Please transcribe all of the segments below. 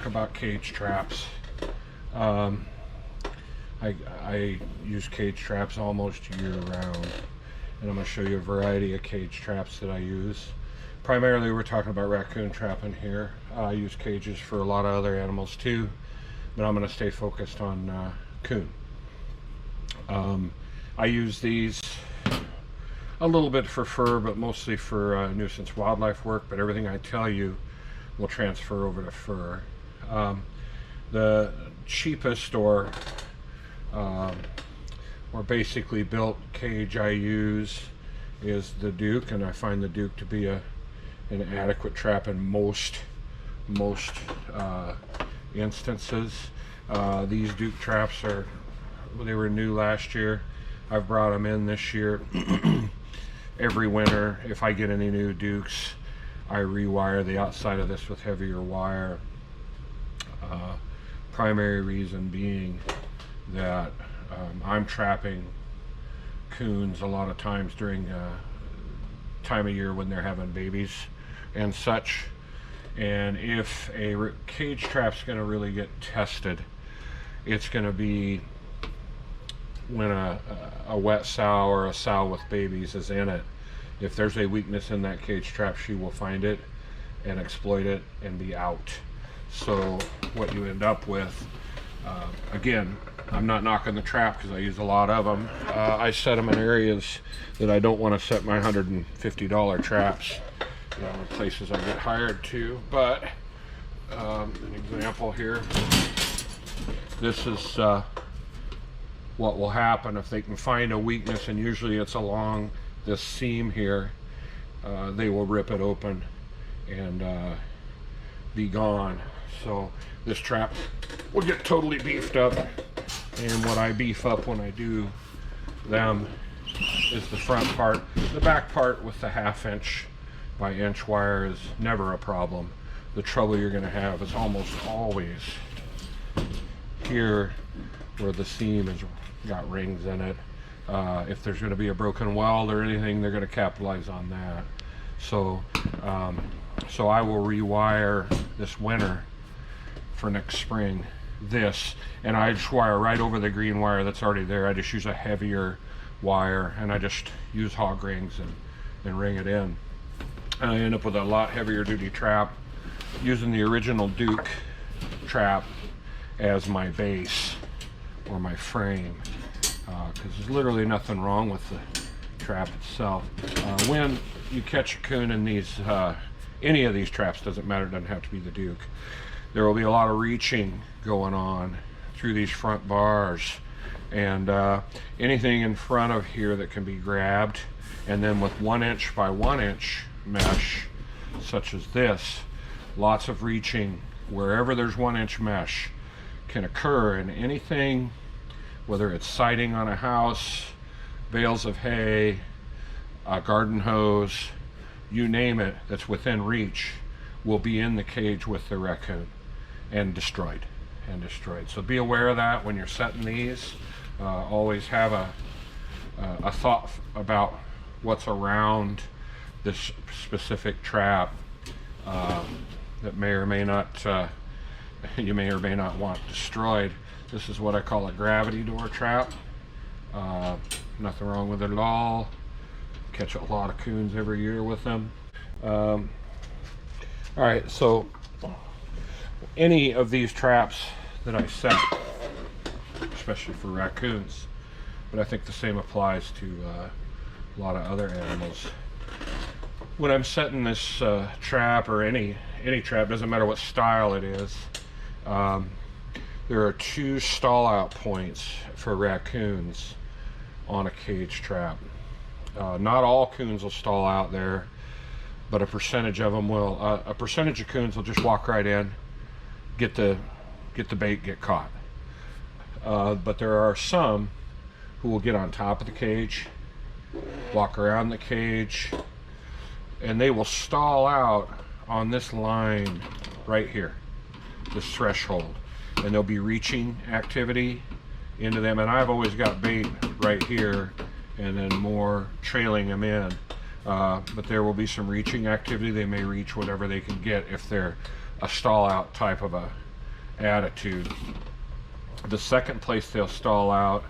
talk about cage traps. I use cage traps almost year round, and I'm going to show you a variety of cage traps that I use. Primarily we're talking about raccoon trapping here. I use cages for a lot of other animals too, but I'm going to stay focused on coon. I use these a little bit for fur, but mostly for nuisance wildlife work, but everything I tell you will transfer over to fur. The cheapest or basically built cage I use is the Duke, and I find the Duke to be an adequate trap in most instances. These Duke traps they were new last year. I've brought them in this year. Every winter, if I get any new Dukes, I rewire the outside of this with heavier wire. Primary reason being that I'm trapping coons a lot of times during time of year when they're having babies and such. And if a cage trap's going to really get tested, it's going to be when a wet sow or a sow with babies is in it. If there's a weakness in that cage trap, she will find it and exploit it and be out. So what you end up with, again, I'm not knocking the trap because I use a lot of them. I set them in areas that I don't want to set my $150 traps, places I get hired to. But an example here, this is what will happen if they can find a weakness, and usually it's along this seam here. They will rip it open and be gone. So this trap will get totally beefed up, and what I beef up when I do them is the front part. The back part with the 1/2 inch by inch wire is never a problem. The trouble you're going to have is almost always here where the seam has got rings in it. If there's going to be a broken weld or anything, they're going to capitalize on that. So I will rewire this winter for next spring this, and I just wire right over the green wire that's already there. I just use a heavier wire, and I just use hog rings and ring it in. And I end up with a lot heavier duty trap, using the original Duke trap as my base or my frame, because there's literally nothing wrong with the trap itself. When you catch a coon in these, any of these traps, doesn't matter, it doesn't have to be the Duke, there will be a lot of reaching going on through these front bars, and anything in front of here that can be grabbed, and then with 1 inch by 1 inch mesh such as this, lots of reaching wherever there's 1 inch mesh can occur, and anything, whether it's siding on a house, bales of hay, a garden hose, you name it, that's within reach will be in the cage with the raccoon and destroyed. So be aware of that when you're setting these. Always have a thought about what's around this specific trap that may or may not you may or may not want destroyed. This is what I call a gravity door trap. Nothing wrong with it at all. Catch a lot of coons every year with them. All right, so any of these traps that I set, especially for raccoons, but I think the same applies to a lot of other animals. When I'm setting this trap, or any trap, doesn't matter what style it is, there are 2 stall out points for raccoons on a cage trap. Not all coons will stall out there, but a percentage of them will. A percentage of coons will just walk right in, get the bait, get caught. But there are some who will get on top of the cage, walk around the cage, and they will stall out on this line right here, this threshold, and there'll be reaching activity into them, and I've always got bait right here and then more trailing them in, but there will be some reaching activity. They may reach whatever they can get if they're a stall out type of a attitude. The second place they'll stall out,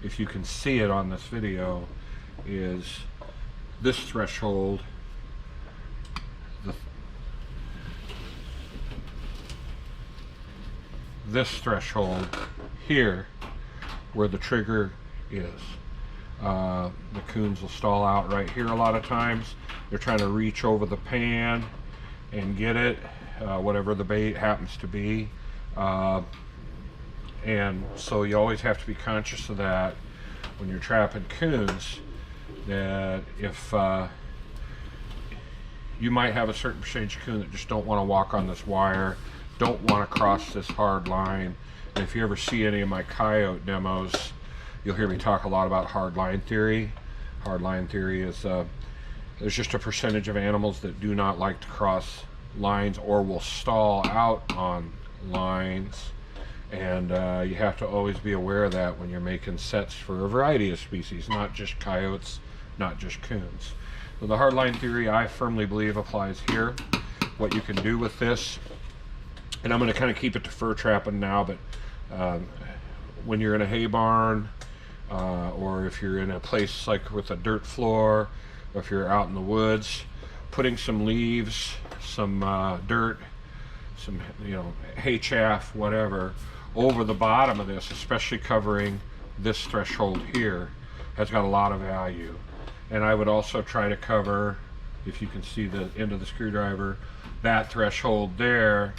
if you can see it on this video, is this threshold. This threshold here, where the trigger is. The coons will stall out right here a lot of times. They're trying to reach over the pan and get it, whatever the bait happens to be. And so you always have to be conscious of that when you're trapping coons, that if you might have a certain percentage of coon that just don't want to walk on this wire, don't want to cross this hard line. And if you ever see any of my coyote demos, you'll hear me talk a lot about hard line theory. Hard line theory is there's just a percentage of animals that do not like to cross lines or will stall out on lines. And you have to always be aware of that when you're making sets for a variety of species, not just coyotes, not just coons. So the hardline theory, I firmly believe, applies here. What you can do with this, and I'm going to kind of keep it to fur trapping now, but when you're in a hay barn, or if you're in a place like with a dirt floor, or if you're out in the woods, putting some leaves, some dirt, some hay chaff, whatever, over the bottom of this, especially covering this threshold here, has got a lot of value. And I would also try to cover, if you can see the end of the screwdriver, that threshold there.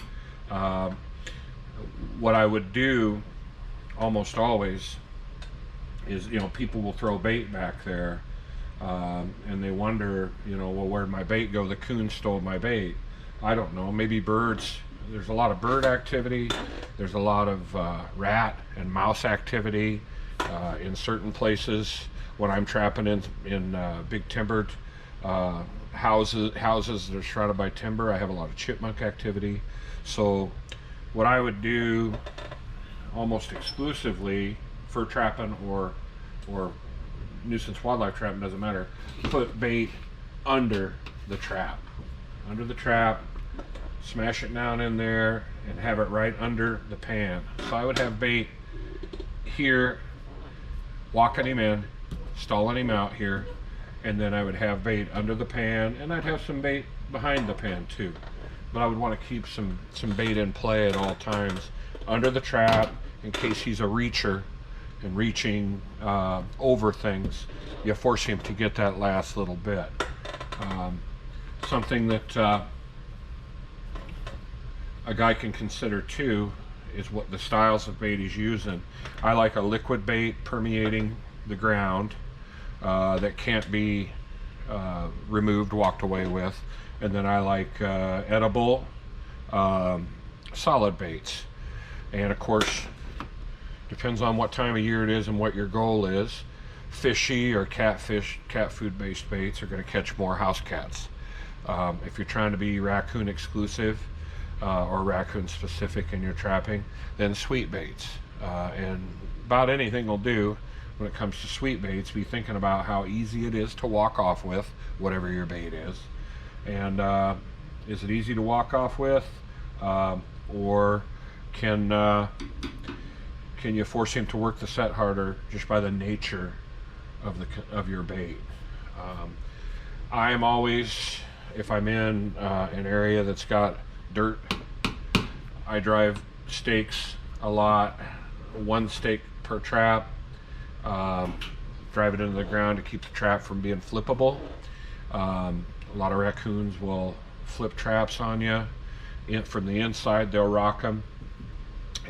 What I would do almost always is, people will throw bait back there, and they wonder, well, where'd my bait go? The coon stole my bait. I don't know, maybe birds. There's a lot of bird activity. There's a lot of rat and mouse activity in certain places. When I'm trapping in big timbered houses that are surrounded by timber, I have a lot of chipmunk activity. So what I would do almost exclusively, fur trapping or nuisance wildlife trapping, doesn't matter, put bait under the trap. Under the trap, smash it down in there and have it right under the pan. So I would have bait here, walking him in, stalling him out here, and then I would have bait under the pan, and I'd have some bait behind the pan too. But I would want to keep some bait in play at all times under the trap in case he's a reacher and reaching over things. You force him to get that last little bit. Something that a guy can consider too is what the styles of bait he's using. I like a liquid bait permeating the ground that can't be removed, walked away with, and then I like edible solid baits. And of course, depends on what time of year it is and what your goal is. Fishy or catfish, cat food based baits are going to catch more house cats. If you're trying to be raccoon exclusive or raccoon specific in your trapping, then sweet baits. And about anything will do when it comes to sweet baits. Be thinking about how easy it is to walk off with, whatever your bait is. And is it easy to walk off with? Or can you force him to work the set harder just by the nature of your bait? I am always, if I'm in an area that's got dirt, I drive stakes a lot, one stake per trap, drive it into the ground to keep the trap from being flippable. A lot of raccoons will flip traps on you. From the inside, they'll rock them.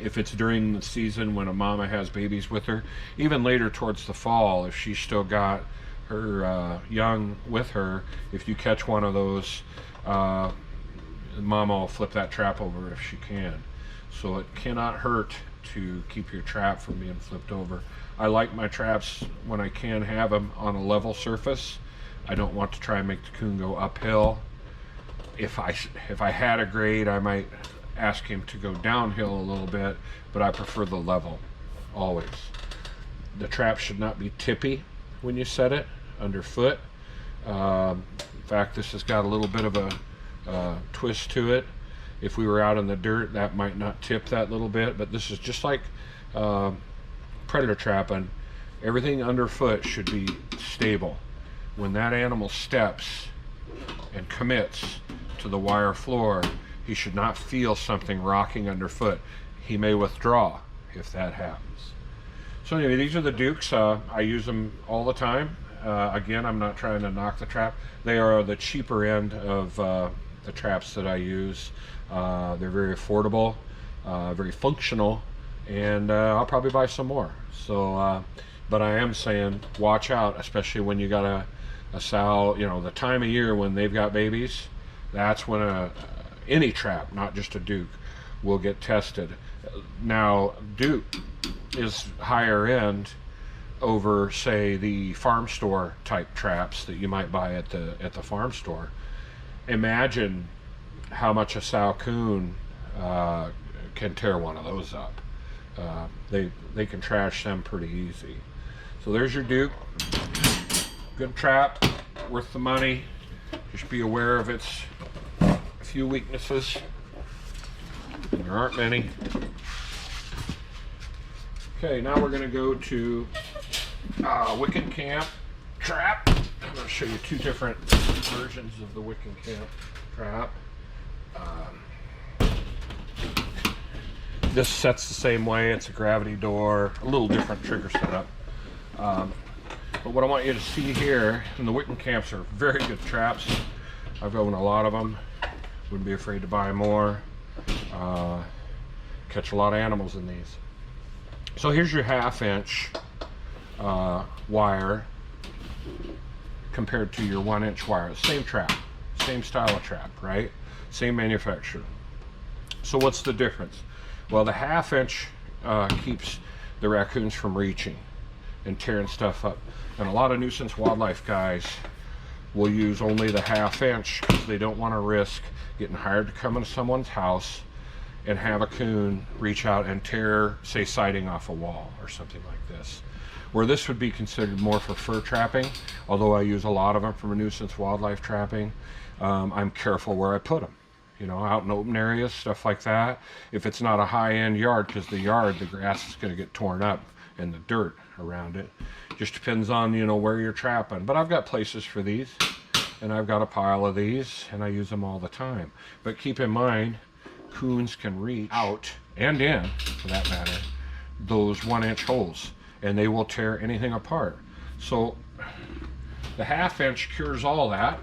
If it's during the season when a mama has babies with her, even later towards the fall, if she's still got her young with her, if you catch one of those, mama will flip that trap over if she can. So it cannot hurt to keep your trap from being flipped over. I like my traps when I can have them on a level surface. I don't want to try and make the coon go uphill. If I had a grade, I might ask him to go downhill a little bit, but I prefer the level, always. The trap should not be tippy when you set it underfoot. In fact, this has got a little bit of a twist to it, If we were out in the dirt, that might not tip that little bit, but this is just like predator trapping. Everything underfoot should be stable. When that animal steps and commits to the wire floor, he should not feel something rocking underfoot. He may withdraw if that happens. So anyway, these are the Dukes. I use them all the time. Again, I'm not trying to knock the trap. They are the cheaper end of the traps that I use. They're very affordable, very functional, and I'll probably buy some more. So, but I am saying, watch out, especially when you got a sow, you know, the time of year when they've got babies. That's when any trap, not just a Duke, will get tested. Now, Duke is higher end over, say, the farm store type traps that you might buy at the farm store. Imagine how much a sow coon can tear one of those up. They can trash them pretty easy. So there's your Duke. Good trap, worth the money. Just be aware of its few weaknesses. There aren't many. Okay, now we're going to go to Wiccan Camp trap. I'm going to show you two different versions of the Wiccan Camp trap. This sets the same way. It's a gravity door, a little different trigger setup. But what I want you to see here, and the Wiccan Camps are very good traps. I've owned a lot of them. Wouldn't be afraid to buy more. Catch a lot of animals in these. So here's your 1/2 inch wire compared to your 1 inch wire. Same trap, same style of trap, right? Same manufacturer. So what's the difference? Well, the 1/2 inch keeps the raccoons from reaching and tearing stuff up. And a lot of nuisance wildlife guys will use only the 1/2 inch because they don't want to risk getting hired to come into someone's house and have a coon reach out and tear, say, siding off a wall or something like this. Where this would be considered more for fur trapping, although I use a lot of them for nuisance wildlife trapping, I'm careful where I put them. You know, out in open areas, stuff like that. If it's not a high-end yard, because the grass is going to get torn up and the dirt around it. Just depends on, you know, where you're trapping. But I've got places for these, and I've got a pile of these, and I use them all the time. But keep in mind, coons can reach out and in, for that matter, those 1 inch holes, and they will tear anything apart. So the 1/2 inch cures all that.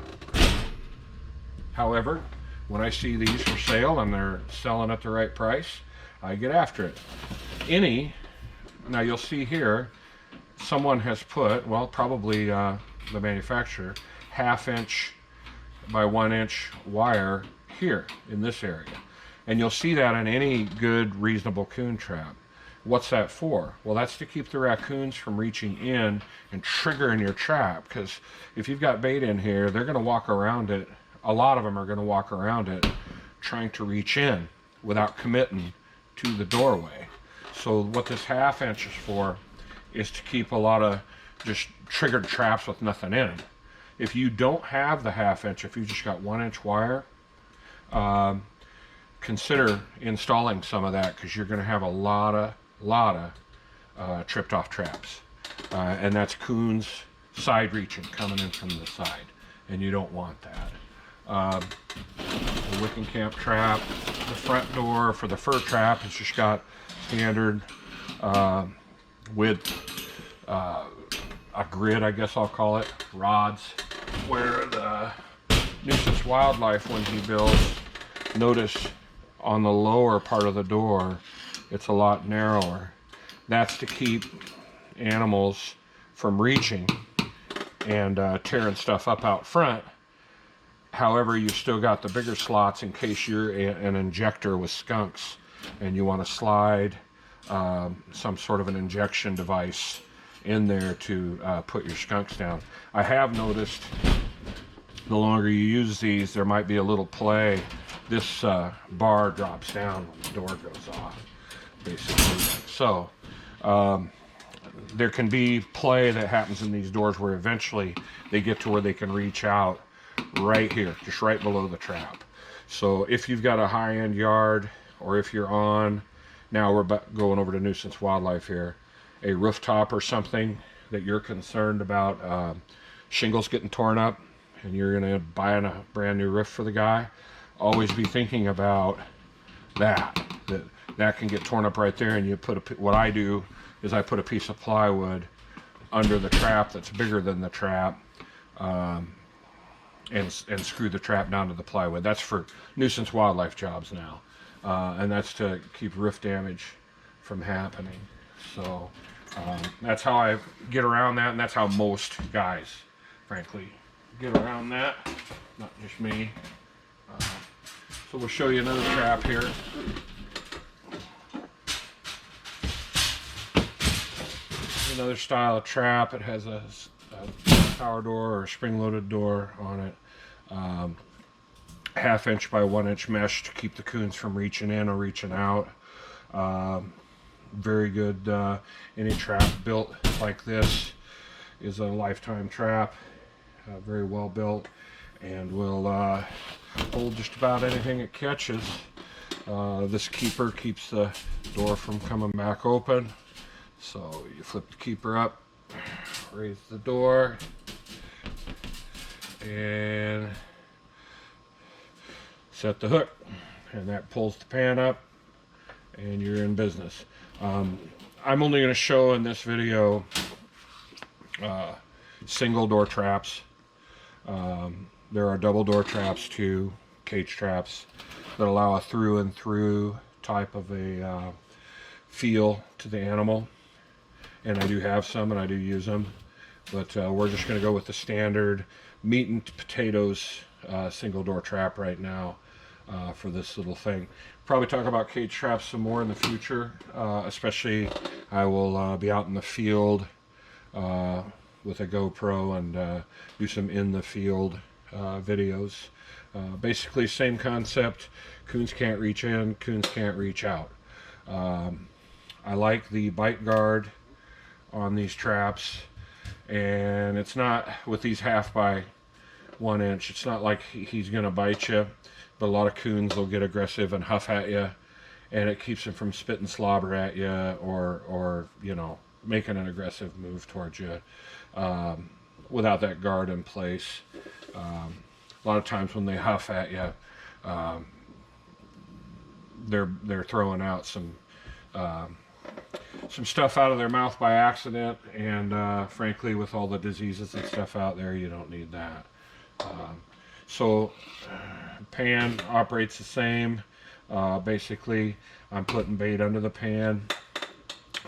However, when I see these for sale and they're selling at the right price, I get after it. Now you'll see here, someone has put, well, probably the manufacturer, 1/2 inch by 1 inch wire here in this area. And you'll see that in any good, reasonable coon trap. What's that for? Well, that's to keep the raccoons from reaching in and triggering your trap, because if you've got bait in here, they're going to walk around it. A lot of them are going to walk around it trying to reach in without committing to the doorway. So what this 1/2 inch is for is to keep a lot of just triggered traps with nothing in them. If you don't have the 1/2 inch, if you just got 1 inch wire, consider installing some of that, because you're going to have a lot of tripped off traps. And that's coons side reaching, coming in from the side, and you don't want that. The Wiccan Camp trap, the front door for the fur trap has just got standard with a grid, I guess I'll call it, rods, where the nuisance wildlife, when he builds, notice on the lower part of the door it's a lot narrower. That's to keep animals from reaching and tearing stuff up out front. However, you still got the bigger slots in case you're an injector with skunks and you want to slide some sort of an injection device in there to put your skunks down. I have noticed the longer you use these, there might be a little play. This bar drops down when the door goes off, basically. So there can be play that happens in these doors where eventually they get to where they can reach out right here, just right below the trap. So if you've got a high-end yard, or if you're on, now we're going over to nuisance wildlife here, a rooftop or something that you're concerned about shingles getting torn up, and you're going to buy a brand new roof for the guy, always be thinking about that can get torn up right there. And you put what I do is I put a piece of plywood under the trap that's bigger than the trap, and screw the trap down to the plywood. That's for nuisance wildlife jobs now, and that's to keep roof damage from happening. So that's how I get around that, and that's how most guys, frankly, get around that. Not just me. So we'll show you another trap here. Another style of trap. It has a power door or a spring-loaded door on it. 1/2 inch by 1 inch mesh to keep the coons from reaching in or reaching out. Very good. Any trap built like this is a lifetime trap. Very well built, and will hold just about anything it catches. This keeper keeps the door from coming back open. So you flip the keeper up, raise the door, and set the hook, and that pulls the pan up, and you're in business. I'm only going to show in this video single door traps. There are double door traps too, cage traps, that allow a through and through type of a feel to the animal. And I do have some, and I do use them, but we're just going to go with the standard meat and potatoes single door trap right now for this little thing. Probably talk about cage traps some more in the future, especially I will be out in the field with a GoPro and do some in the field videos. Basically same concept. Coons can't reach in, coons can't reach out. I like the bite guard on these traps, and it's not with these 1/2 by 1 inch, it's not like he's gonna bite you, but a lot of coons will get aggressive and huff at you, and it keeps them from spitting slobber at you, or you know, making an aggressive move towards you without that guard in place. A lot of times when they huff at you, they're throwing out some stuff out of their mouth by accident, and frankly, with all the diseases and stuff out there, you don't need that. So pan operates the same. Basically, I'm putting bait under the pan.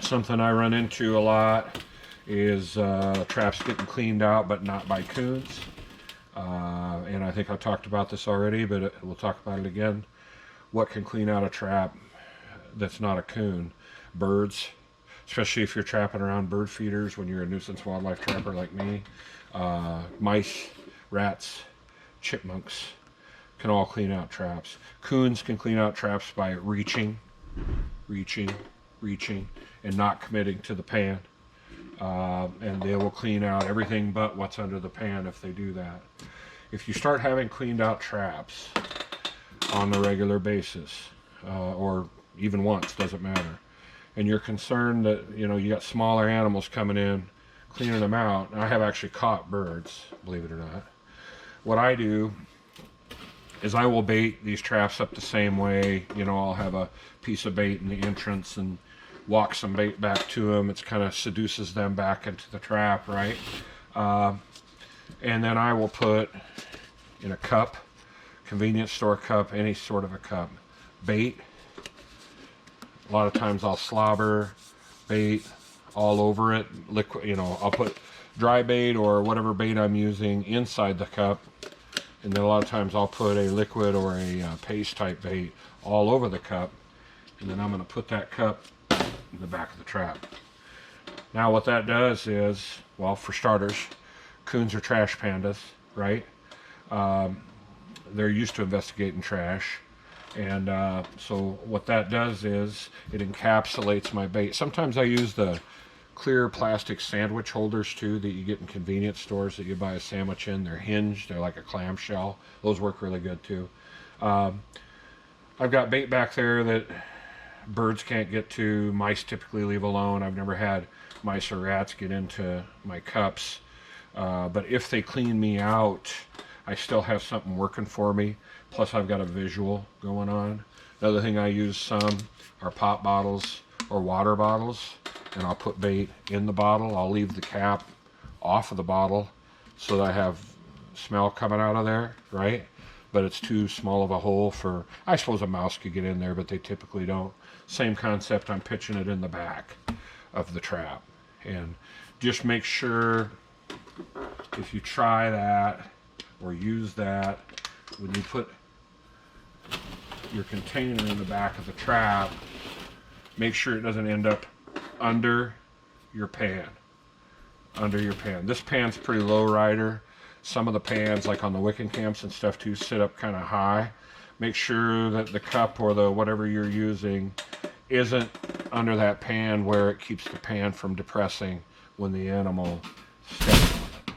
Something I run into a lot is traps getting cleaned out, but not by coons. And I think I talked about this already, but we'll talk about it again. What can clean out a trap that's not a coon? Birds, especially if you're trapping around bird feeders when you're a nuisance wildlife trapper like me. Mice, rats, chipmunks can all clean out traps. Coons can clean out traps by reaching, and not committing to the pan. And they will clean out everything but what's under the pan if they do that. If you start having cleaned out traps on a regular basis, or even once, doesn't matter, and you're concerned that, you know, you got smaller animals coming in, cleaning them out. And I have actually caught birds, believe it or not. What I do is I will bait these traps up the same way. You know, I'll have a piece of bait in the entrance and walk some bait back to them. It kind of seduces them back into the trap, right? And then I will put in a cup, convenience store cup, any sort of a cup, bait. A lot of times I'll slobber bait all over it, liquid, you know, I'll put dry bait or whatever bait I'm using inside the cup, and then a lot of times I'll put a liquid or a paste type bait all over the cup, and then I'm going to put that cup in the back of the trap. Now what that does is, well, for starters, coons are trash pandas, right? They're used to investigating trash. And so what that does is it encapsulates my bait. Sometimes I use the clear plastic sandwich holders too that you get in convenience stores that you buy a sandwich in. They're hinged, they're like a clamshell. Those work really good too. I've got bait back there that birds can't get to, mice typically leave alone. I've never had mice or rats get into my cups. But if they clean me out, I still have something working for me. Plus I've got a visual going on. Another thing I use some are pop bottles or water bottles, and I'll put bait in the bottle. I'll leave the cap off of the bottle so that I have smell coming out of there, right? But it's too small of a hole for, I suppose a mouse could get in there, but they typically don't. Same concept, I'm pitching it in the back of the trap. And just make sure if you try that or use that, when you put your container in the back of the trap, make sure it doesn't end up under your pan. Under your pan. This pan's pretty low rider. Some of the pans, like on the wicking camps and stuff too, sit up kind of high. Make sure that the cup or the whatever you're using isn't under that pan where it keeps the pan from depressing when the animal steps on it.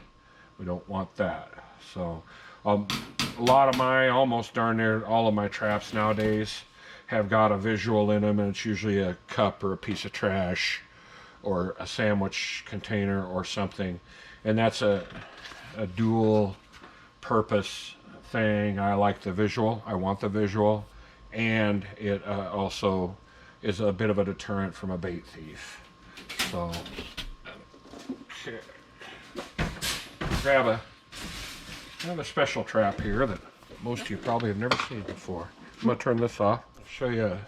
We don't want that. So a lot of my, almost darn near all of my traps nowadays have got a visual in them, and it's usually a cup or a piece of trash or a sandwich container or something, and that's a dual purpose thing. I like the visual, I want the visual, and it also is a bit of a deterrent from a bait thief. So okay, I have a special trap here that most of you probably have never seen before. I'm gonna turn this off. I'll show you a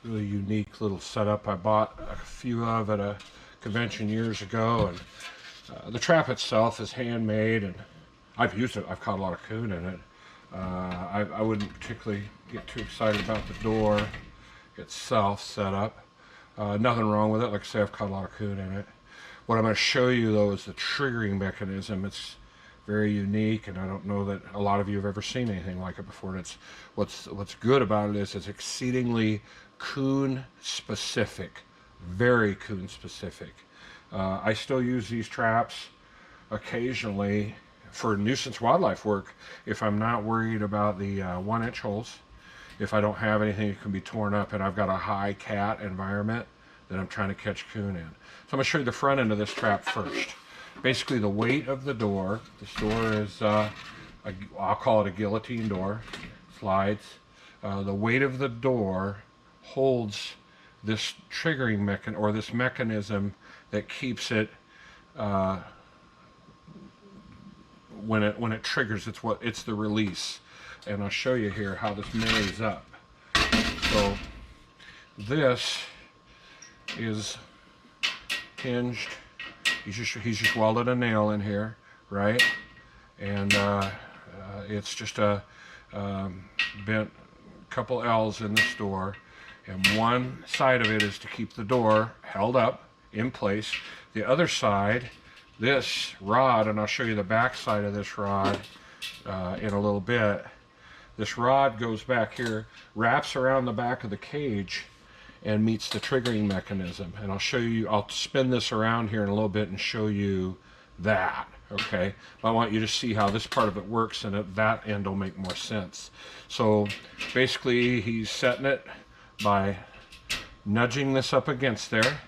really unique little setup I bought a few of at a convention years ago, and the trap itself is handmade, and I've used it. I've caught a lot of coon in it. I wouldn't particularly get too excited about the door itself set up. Nothing wrong with it. Like I say, I've caught a lot of coon in it. What I'm going to show you though is the triggering mechanism. It's very unique, and I don't know that a lot of you have ever seen anything like it before. And it's what's good about it is it's exceedingly coon specific, very coon specific. I still use these traps occasionally for nuisance wildlife work if I'm not worried about the 1-inch holes, if I don't have anything that can be torn up and I've got a high cat environment that I'm trying to catch coon in. So I'm going to show you the front end of this trap first. Basically the weight of the door, this door is, I'll call it a guillotine door, slides. The weight of the door holds this triggering mechanism, or this mechanism that keeps it when it triggers. It's the release, and I'll show you here how this marries up. So this is hinged. He's just welded a nail in here, right? And it's just a bent couple L's in this door, and one side of it is to keep the door held up in place. The other side, this rod, and I'll show you the back side of this rod in a little bit. This rod goes back here, wraps around the back of the cage, and meets the triggering mechanism. And I'll show you, I'll spin this around here in a little bit and show you that, okay? I want you to see how this part of it works, and that end will make more sense. So basically he's setting it by nudging this up against there,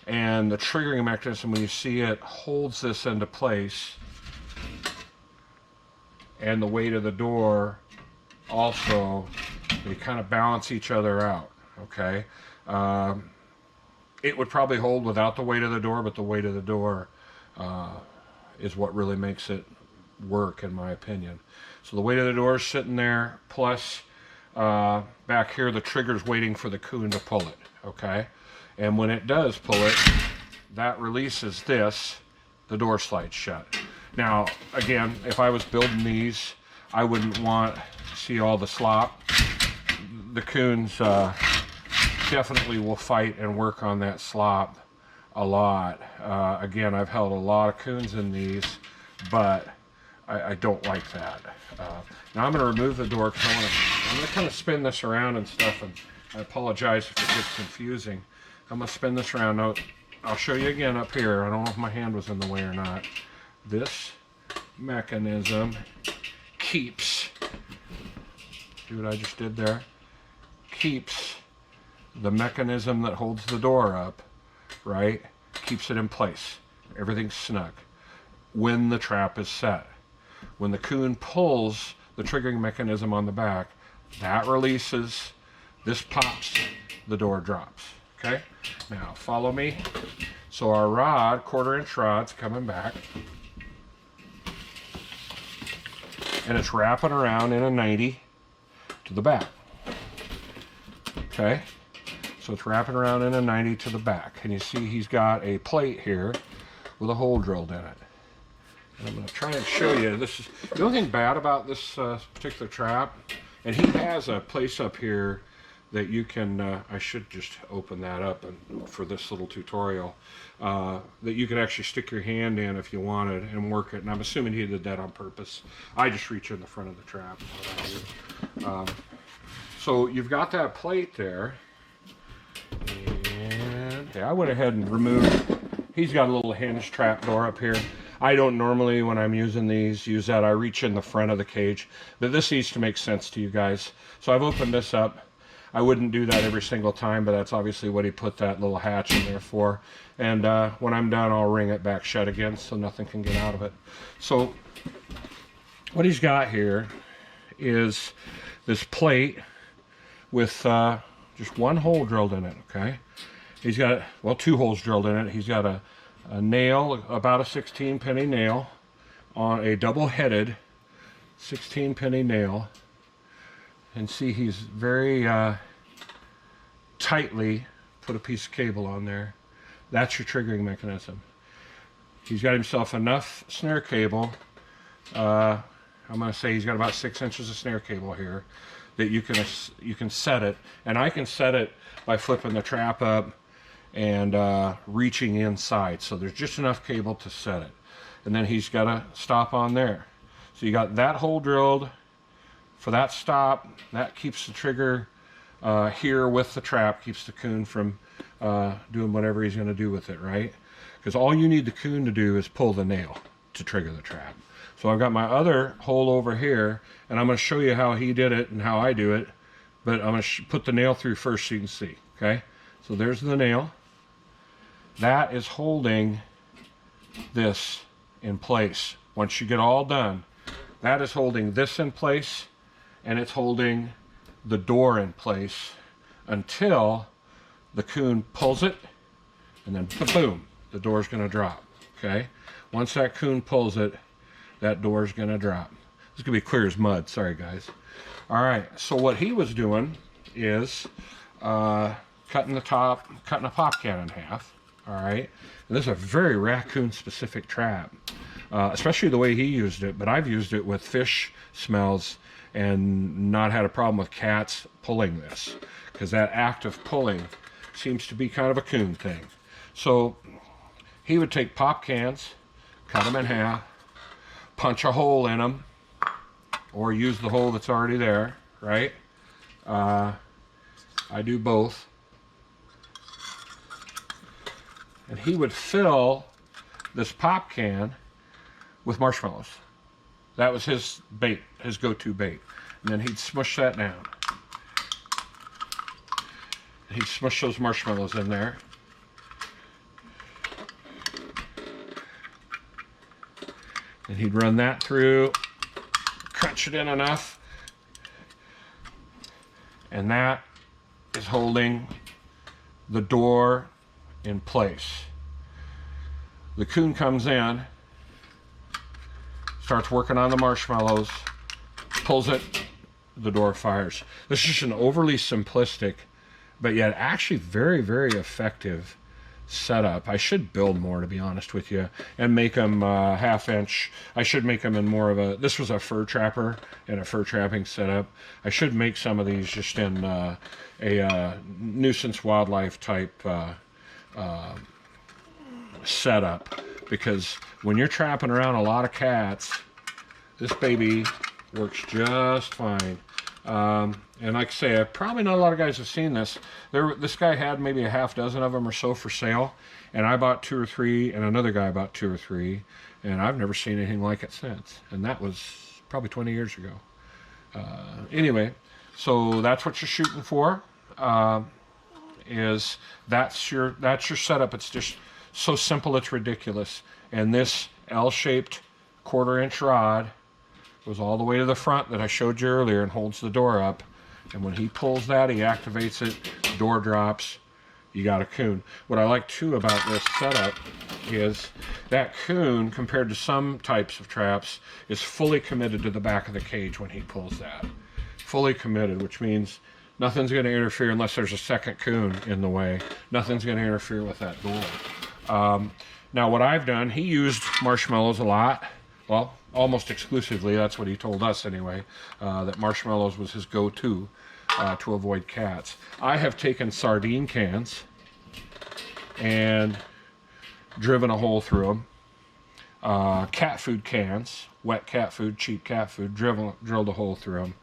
and the triggering mechanism, when you see it, holds this into place, and the weight of the door also, they kind of balance each other out, okay? It would probably hold without the weight of the door, but the weight of the door is what really makes it work, in my opinion. So the weight of the door is sitting there, plus back here the trigger's waiting for the coon to pull it, okay? And when it does pull it, that releases this, the door slides shut. Now, again, if I was building these, I wouldn't want to see all the slop. The coons definitely will fight and work on that slop a lot. Again, I've held a lot of coons in these, but I don't like that. Now I'm going to remove the door because I'm going to kind of spin this around and stuff, and I apologize if it gets confusing. I'm going to spin this around. Now, I'll show you again up here. I don't know if my hand was in the way or not. This mechanism keeps see what I just did there? Keeps the mechanism that holds the door up, right? Keeps it in place. Everything's snug when the trap is set. When the coon pulls the triggering mechanism on the back, that releases, this pops, the door drops. Okay, now follow me. So our rod, 1/4-inch rod's coming back, and it's wrapping around in a 90 to the back. Okay, so it's wrapping around in a 90 to the back, and you see he's got a plate here with a hole drilled in it. And I'm going to try and show you. This is the only thing bad about this particular trap, and he has a place up here that you can, I should just open that up and for this little tutorial, that you could actually stick your hand in if you wanted and work it. And I'm assuming he did that on purpose. I just reach in the front of the trap. So you've got that plate there. And okay, I went ahead and removed, he's got a little hinge trap door up here. I don't normally, when I'm using these, use that. I reach in the front of the cage. But this needs to make sense to you guys. So I've opened this up. I wouldn't do that every single time, but that's obviously what he put that little hatch in there for. And when I'm done, I'll ring it back shut again so nothing can get out of it. So what he's got here is this plate with just one hole drilled in it, okay? He's got, well, 2 holes drilled in it. He's got a nail, about a 16-penny nail, on a double-headed 16-penny nail. And see, he's very tightly put a piece of cable on there. That's your triggering mechanism. He's got himself enough snare cable. I'm going to say he's got about 6 inches of snare cable here that you can set it. And I can set it by flipping the trap up and reaching inside. So there's just enough cable to set it. And then he's got a stop on there. So you got that hole drilled for that stop. That keeps the trigger here with the trap, keeps the coon from doing whatever he's going to do with it, right? Because all you need the coon to do is pull the nail to trigger the trap. So I've got my other hole over here, and I'm going to show you how he did it and how I do it, but I'm going to put the nail through first so you can see, okay? So there's the nail. That is holding this in place. Once you get all done, that is holding this in place, and it's holding the door in place until the coon pulls it, and then boom, the door's going to drop, okay? Once that coon pulls it, that door's going to drop. This is going to be clear as mud. Sorry, guys. All right, so what he was doing is cutting a pop can in half, all right? And this is a very raccoon-specific trap, especially the way he used it, but I've used it with fish smells and not had a problem with cats pulling this, because that act of pulling seems to be kind of a coon thing. So he would take pop cans, cut them in half, punch a hole in them, or use the hole that's already there, right? I do both. And he would fill this pop can with marshmallows. That was his bait, his go-to bait. And then he'd smush that down. He'd smush those marshmallows in there. And he'd run that through, crunch it in enough, and that is holding the door in place. The coon comes in, starts working on the marshmallows, pulls it, the door fires. This is just an overly simplistic, but yet actually very, very effective setup. I should build more, to be honest with you, and make them 1/2 inch. I should make them in more of a, this was a fur trapper and a fur trapping setup. I should make some of these just in a nuisance wildlife type setup, because when you're trapping around a lot of cats, this baby works just fine. And like I say, probably not a lot of guys have seen this. This guy had maybe a 1/2 dozen of them or so for sale, and I bought 2 or 3, and another guy bought 2 or 3, and I've never seen anything like it since. And that was probably 20 years ago. Anyway, So that's what you're shooting for. Is that's your setup. It's just so simple it's ridiculous. And this L-shaped 1/4-inch rod goes all the way to the front that I showed you earlier and holds the door up. And when he pulls that, he activates it, door drops, you got a coon. What I like too about this setup is that coon, compared to some types of traps, is fully committed to the back of the cage when he pulls that. Fully committed, which means nothing's going to interfere unless there's a second coon in the way. Nothing's going to interfere with that door. Now what I've done, he used marshmallows a lot. Well, almost exclusively, that's what he told us anyway, that marshmallows was his go-to to avoid cats. I have taken sardine cans and driven a hole through them. Cat food cans, wet cat food, cheap cat food, drilled a hole through them,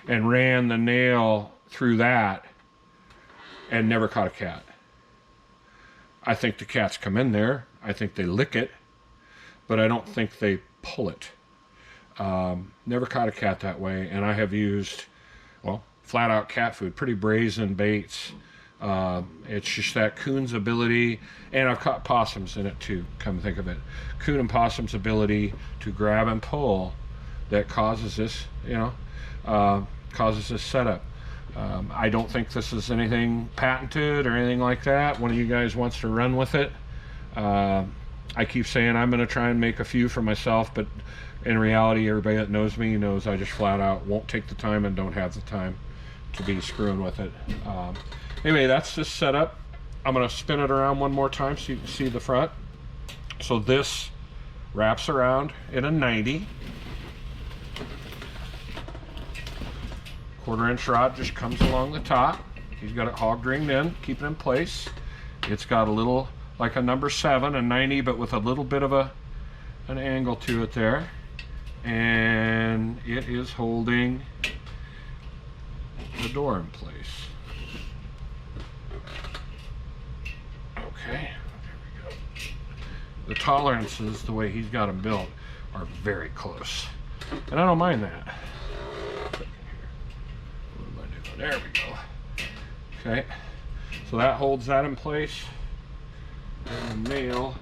and ran the nail through that and never caught a cat. I think the cats come in there, I think they lick it, but I don't think they pull it. Never caught a cat that way, and I have used, well, flat out cat food, pretty brazen baits. It's just that coon's ability, and I've caught possums in it too, come to think of it. Coon and possum's ability to grab and pull that causes this, causes this setup. I don't think this is anything patented or anything like that. One of you guys wants to run with it. I keep saying I'm going to try and make a few for myself, but in reality, everybody that knows me knows I just flat out won't take the time and don't have the time to be screwing with it. Anyway, that's this setup. I'm going to spin it around one more time so you can see the front. So this wraps around in a 90. 1/4-inch rod just comes along the top. He's got it hog ringed in, keep it in place. It's got a little, like a number 7, a 90, but with a little bit of an angle to it there. And it is holding the door in place. Okay, there we go. The tolerances, the way he's got them built, are very close. And I don't mind that. There we go. Okay, so that holds that in place. And the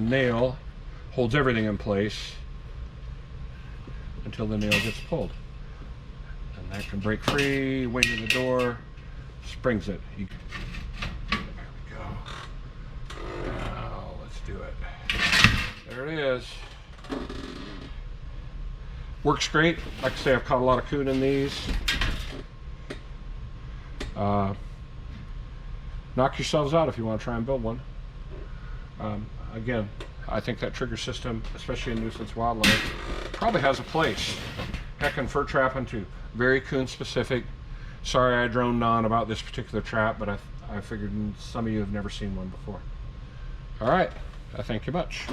nail holds everything in place until the nail gets pulled. And that can break free, weight of the door, springs it. There we go. Now let's do it. There it is. Works great. Like I say, I've caught a lot of coon in these. Knock yourselves out if you want to try and build one. Again, I think that trigger system, especially in nuisance wildlife, probably has a place. Heck, in fur trapping too. Very coon specific. Sorry I droned on about this particular trap, but I figured some of you have never seen one before. All right, I thank you much.